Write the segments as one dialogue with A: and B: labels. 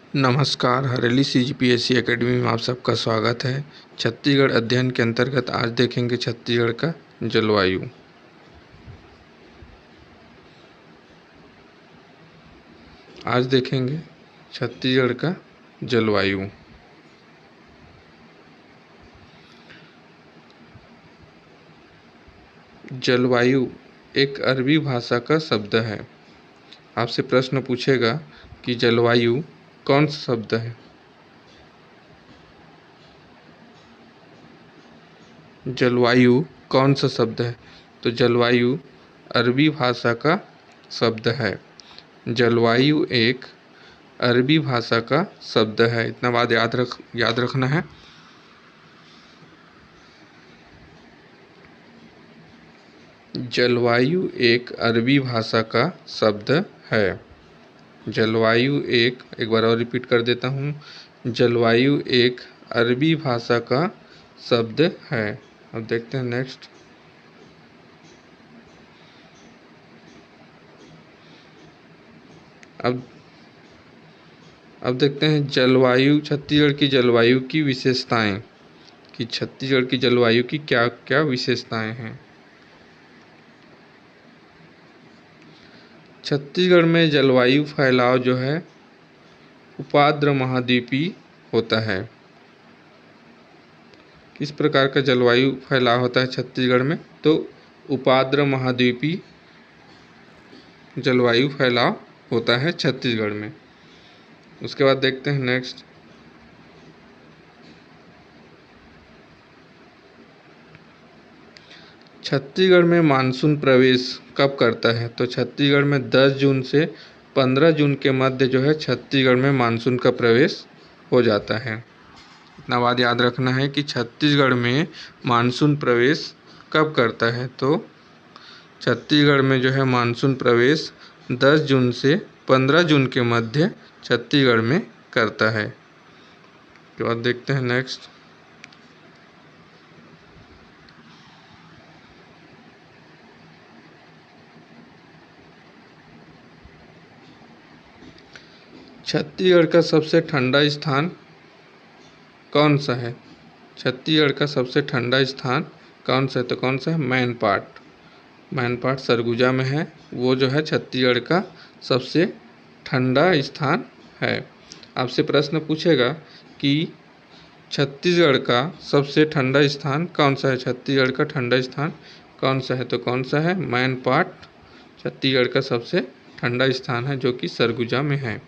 A: नमस्कार, Hareli CGPSC academy में आप सबका स्वागत है। छत्तीसगढ़ अध्ययन के अंतर्गत आज देखेंगे छत्तीसगढ़ का जलवायु। आज देखेंगे छत्तीसगढ़ का जलवायु। जलवायु एक अरबी भाषा का शब्द है। आपसे प्रश्न पूछेगा कि जलवायु कौन सा शब्द है। जलवायु कौन सा शब्द है? तो जलवायु अरबी भाषा का शब्द है। जलवायु एक अरबी भाषा का शब्द है। इतना बात याद रखना है। जलवायु एक अरबी भाषा का शब्द है। जलवायु एक बार और रिपीट कर देता हूँ। जलवायु एक अरबी भाषा का शब्द है। अब देखते हैं नेक्स्ट। अब देखते हैं जलवायु, छत्तीसगढ़ की जलवायु की विशेषताएं, कि छत्तीसगढ़ की जलवायु की क्या क्या विशेषताएं हैं। छत्तीसगढ़ में जलवायु फैलाव जो है उपाद्र महाद्वीपीय होता है। किस प्रकार का जलवायु फैलाव होता है छत्तीसगढ़ में? तो उपाद्र महाद्वीपीय जलवायु फैलाव होता है छत्तीसगढ़ में। उसके बाद देखते हैं नेक्स्ट। छत्तीसगढ़ में मानसून प्रवेश कब करता है? तो छत्तीसगढ़ में 10 जून से 15 जून के मध्य जो है छत्तीसगढ़ में मानसून का प्रवेश हो जाता है। इतना बात याद रखना है कि छत्तीसगढ़ में मानसून प्रवेश कब करता है। तो छत्तीसगढ़ में जो है मानसून प्रवेश 10 जून से 15 जून के मध्य छत्तीसगढ़ में करता है। उसके बाद देखते हैं नेक्स्ट। छत्तीसगढ़ का सबसे ठंडा स्थान कौन सा है? छत्तीसगढ़ का सबसे ठंडा स्थान कौन सा है? तो कौन सा है? मैनपाट सरगुजा में है। वो जो है छत्तीसगढ़ का सबसे ठंडा स्थान है। आपसे प्रश्न पूछेगा कि छत्तीसगढ़ का सबसे ठंडा स्थान कौन सा है? छत्तीसगढ़ का ठंडा स्थान कौन सा है? तो कौन सा है? मैनपाट छत्तीसगढ़ का सबसे ठंडा स्थान है, जो कि सरगुजा में है।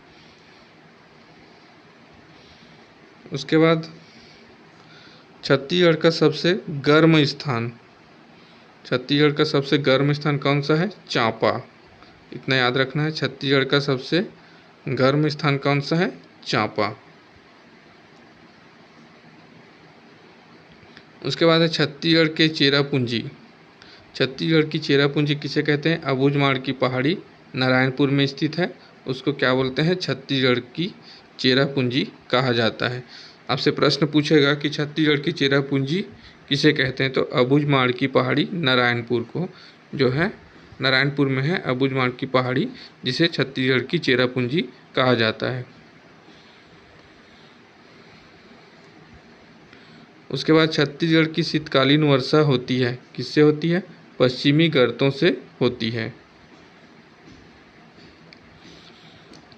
A: उसके बाद छत्तीसगढ़ का सबसे गर्म स्थान, छत्तीसगढ़ का सबसे गर्म स्थान कौन सा है? चांपा। इतना याद रखना है। छत्तीसगढ़ का सबसे गर्म स्थान कौन सा है? चांपा। उसके बाद है छत्तीसगढ़ के चेरापूंजी। छत्तीसगढ़ की चेरापूंजी किसे कहते हैं? अबूझमाड़ की पहाड़ी नारायणपुर में स्थित है। उसको क्या बोलते हैं? छत्तीसगढ़ की चेरापूंजी कहा जाता है। आपसे प्रश्न पूछेगा कि छत्तीसगढ़ की चेरापूंजी किसे कहते हैं? तो अबूझमाड़ की पहाड़ी नारायणपुर को जो है नारायणपुर में है अबूझमाड़ की पहाड़ी, जिसे छत्तीसगढ़ की चेरापूंजी कहा जाता है। उसके बाद छत्तीसगढ़ की शीतकालीन वर्षा होती है। किससे होती है? पश्चिमी गर्तों से होती है।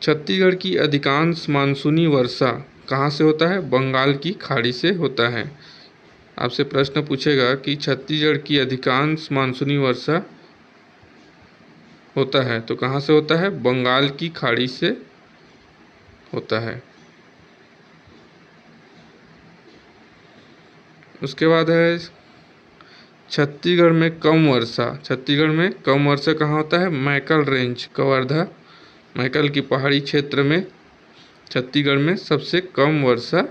A: छत्तीसगढ़ की अधिकांश मानसूनी वर्षा कहाँ से होता है? बंगाल की खाड़ी से होता है। आपसे प्रश्न पूछेगा कि छत्तीसगढ़ की अधिकांश मानसूनी वर्षा होता है, तो कहाँ से होता है? बंगाल की खाड़ी से होता है। उसके बाद है छत्तीसगढ़ में कम वर्षा। छत्तीसगढ़ में कम वर्षा कहाँ होता है? मैकल रेंज, कवर्धा मैकल की पहाड़ी क्षेत्र में छत्तीसगढ़ में सबसे कम वर्षा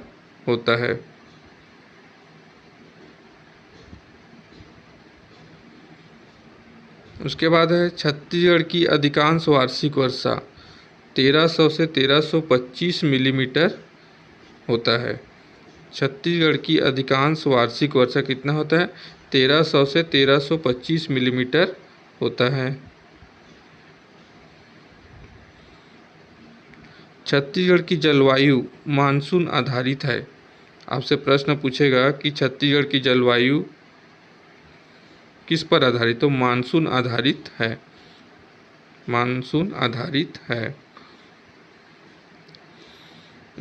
A: होता है। उसके बाद है छत्तीसगढ़ की अधिकांश वार्षिक वर्षा 1300 से 1325 मिलीमीटर होता है। छत्तीसगढ़ की अधिकांश वार्षिक वर्षा कितना होता है? 1300 से 1325 मिलीमीटर होता है। छत्तीसगढ़ की जलवायु मानसून आधारित है। आपसे प्रश्न पूछेगा कि छत्तीसगढ़ की जलवायु किस पर आधारित, तो मानसून आधारित है। मानसून आधारित है।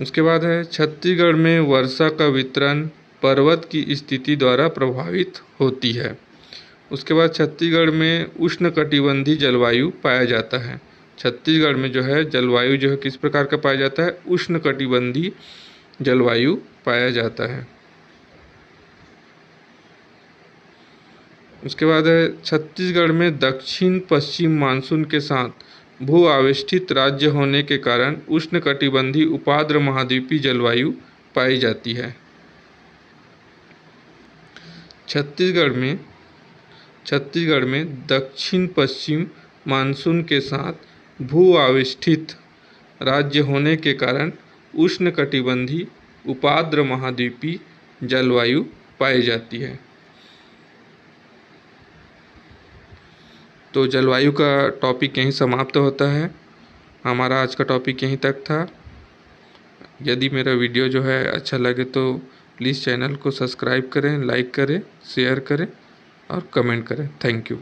A: उसके बाद है छत्तीसगढ़ में वर्षा का वितरण पर्वत की स्थिति द्वारा प्रभावित होती है। उसके बाद छत्तीसगढ़ में उष्णकटिबंधीय जलवायु पाया जाता है। छत्तीसगढ़ में जो है जलवायु जो है किस प्रकार का पाया जाता है, उष्णकटिबंधीय जलवायु पाया जाता है। उसके बाद है छत्तीसगढ़ में दक्षिण पश्चिम मानसून के साथ भू आवेष्टित राज्य होने के कारण उष्णकटिबंधीय उपाद्र महाद्वीपीय जलवायु पाई जाती है। छत्तीसगढ़ में दक्षिण पश्चिम मानसून के साथ भू आवेष्टित राज्य होने के कारण उष्णकटिबंधीय उपाद्र महाद्वीपीय जलवायु पाई जाती है। तो जलवायु का टॉपिक यहीं समाप्त होता है। हमारा आज का टॉपिक यहीं तक था। यदि मेरा वीडियो जो है अच्छा लगे तो प्लीज़ चैनल को सब्सक्राइब करें, लाइक करें, शेयर करें और कमेंट करें। Thank you.